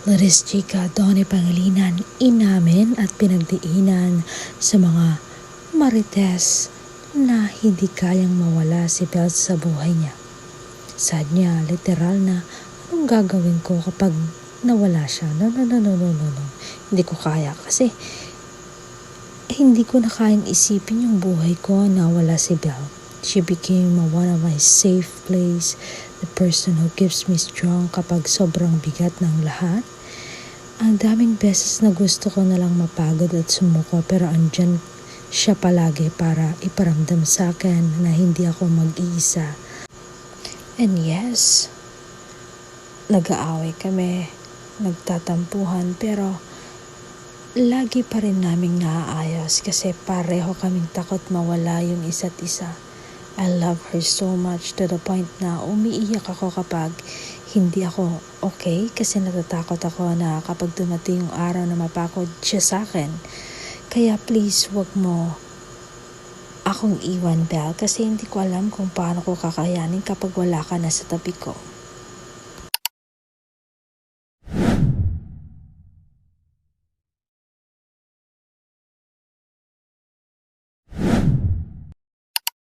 Clarice Chica Donnie Pangilinan inamin at pinagdiinan sa mga marites na hindi kayang mawala si Belle sa buhay niya. Saad niya, literal na, anong gagawin ko kapag nawala siya? No. Hindi ko kaya kasi hindi ko na kayang isipin yung buhay ko na wala si Belle. She became one of my safe place, the person who keeps me strong kapag sobrang bigat ng lahat. Ang daming beses na gusto ko na lang mapagod at sumuko pero andyan siya palagi para iparamdam sa akin na hindi ako mag-iisa. And yes, nag-aaway kami, nagtatampuhan pero lagi pa rin naming naaayos kasi pareho kaming takot mawala yung isa't isa. I love her so much to the point na umiiyak ako kapag hindi ako okay kasi natatakot ako na kapag dumating yung araw na mapakod siya sa akin. Kaya please wag mo akong iwan, Belle, kasi hindi ko alam kung paano ko kakayanin kapag wala ka na sa tabi ko.